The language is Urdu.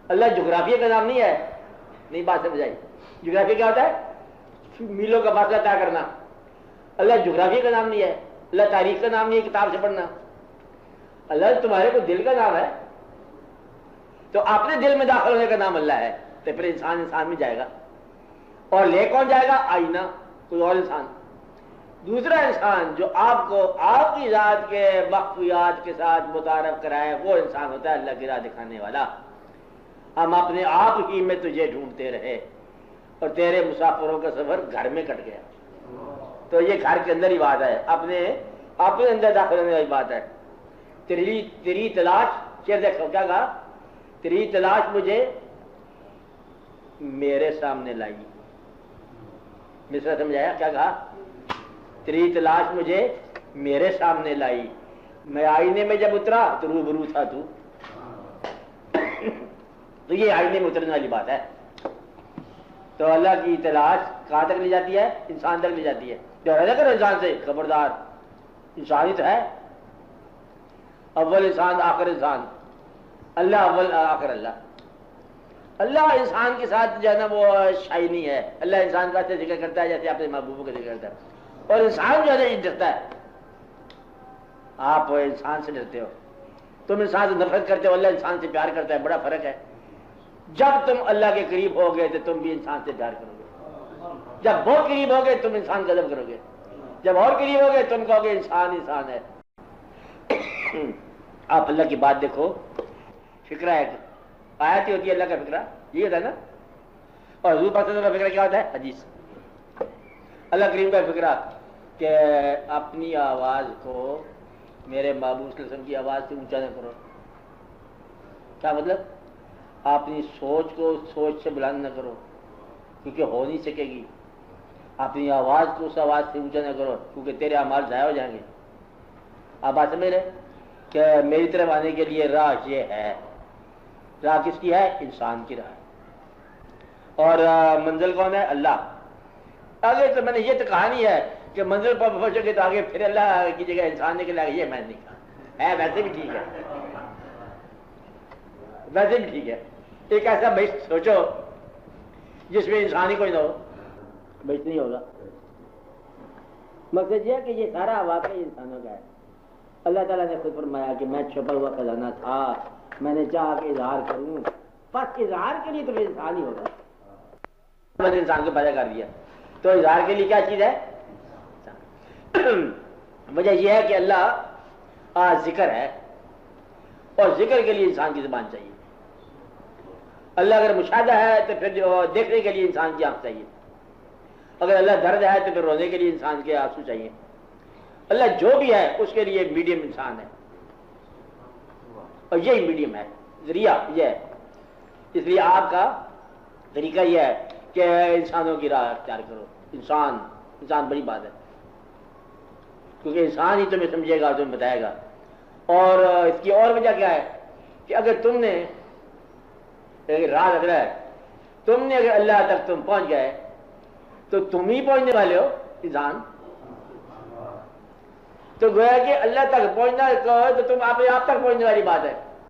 اللہ جغرافیہ کا نام نہیں ہے. نہیں بات سمجھ آئی؟ جغرافیہ کیا ہوتا ہے؟ میلوں کا فاصلہ طے کرنا. اللہ جغرافیہ کا نام نہیں ہے. اللہ تاریخ کا نام نہیں ہے کتاب سے پڑھنا. اللہ تمہارے کو دل کا نام ہے. تو اپنے دل میں داخل ہونے کا نام اللہ ہے. تو پھر انسان انسان میں جائے گا. اور لے کون جائے گا؟ آئینہ، کوئی اور انسان. دوسرا انسان جو آپ کو آپ کی ذات کے مخفیات کے ساتھ متعارف کرائے، وہ انسان ہوتا ہے اللہ کی راہ دکھانے والا. ہم اپنے آپ ہی میں تجھے ڈھونڈتے رہے اور تیرے مسافروں کا سفر گھر میں کٹ گیا. تو یہ گھر کے اندر ہی بات ہے، اپنے اندر داخل ہونے والی بات ہے. تیری تلاش، شعر دیکھو کیا کہا، تیری تلاش مجھے میرے سامنے لائی. مصرع سمجھایا کیا کہا؟ تیری تلاش مجھے میرے سامنے لائی، میں آئینے میں جب اترا تو روبرو تھا تو. تو یہ آئینے میں اترنے والی بات ہے. تو اللہ کی تلاش کہاں تک لے جاتی ہے؟ انسان تک لے جاتی ہے. جو رضا کرو انسان سے، خبردار انسان ہی تو ہے. اول انسان آخر انسان، اللہ اول آخر اللہ. اللہ انسان کے ساتھ جو ہے نا وہ شائی نہیں ہے. اللہ انسان کا ذکر کرتا ہے جیسے اپنے محبوبوں کا ذکر کرتا ہے. اور انسان جو ہے نا ڈرتا ہے. آپ انسان سے ڈرتے ہو، تم انسان سے نفرت کرتے ہو، اللہ انسان سے پیار کرتا ہے. بڑا فرق ہے. جب تم اللہ کے قریب ہو گئے تو تم بھی انسان سے پیار کرو گے. جب بہت قریب ہو گئے تم انسان کا ادب کرو گے. جب اور قریب ہو گئے تم کہو گے انسان انسان ہے. آپ اللہ کی بات دیکھو، فکرہ ہے، آیت ہی ہوتی ہے اللہ کا فکرہ، یہ ہوتا ہے نا. اور حضور پاک صلی اللہ علیہ وسلم کا فکرہ کیا ہوتا ہے؟ حدیث. اللہ کریم کا فکرہ کہ اپنی آواز کو میرے محبوب صلی اللہ علیہ وسلم کی آواز سے اونچا نہ کرو. کیا مطلب؟ اپنی سوچ کو سوچ سے بلند نہ کرو کیونکہ ہو نہیں سکے گی. اپنی آواز کو اس آواز سے اونچا نہ کرو کیونکہ تیرے اعمال ضائع ہو جائیں گے. آپ بات سمجھ رہے کہ میری طرف آنے کے لیے راہ یہ ہے. راہ کس کی ہے؟ انسان کی راہ. اور منزل کون ہے؟ اللہ. آگے تو میں نے یہ تو کہا نہیں ہے کہ منزل پر پہنچو گے تو آگے پھر اللہ کی جگہ انسان نکلے گا. یہ میں نے نہیں کہا ہے. ویسے بھی ٹھیک ہے، ویسے بھی ٹھیک ہے. ایک ایسا بہشت سوچو جس میں انسان ہی کوئی نہ ہو، بہشت نہیں ہوگا. مقصد یہ ہے کہ یہ سارا واقعہ انسانوں کا ہے. اللہ تعالیٰ نے خود فرمایا کہ میں چھپا ہوا خزانہ تھا، میں نے چاہا کہ اظہار کروں. بس اظہار کے لیے تو انسان ہی ہوگا. میں نے انسان کو پیدا کر دیا تو اظہار کے لیے کیا چیز ہے؟ وجہ یہ ہے کہ اللہ ذکر ہے اور ذکر کے لیے انسان کی زبان چاہیے. اللہ اگر مشاہدہ ہے تو پھر جو دیکھنے کے لیے انسان کی آنکھ چاہیے. اگر اللہ درد ہے تو پھر رونے کے لیے انسان کے آنسو چاہیے. اللہ جو بھی ہے اس کے لیے میڈیم انسان ہے اور یہی میڈیم ہے، ذریعہ یہ ہے. اس لیے آپ کا طریقہ یہ ہے کہ انسانوں کی راہ اختیار کرو. انسان بڑی بات ہے کیونکہ انسان ہی تمہیں سمجھے گا، تمہیں بتائے گا. اور اس کی اور وجہ کیا ہے کہ اگر تم نے راہ لگ رہا ہے، تم نے اگر اللہ تک تم پہنچ گئے تو تم ہی پہنچنے والے ہو. انسان تو گویا کہ اللہ تک پہنچنا تو تم آپ تک پہنچنے والی بات ہے.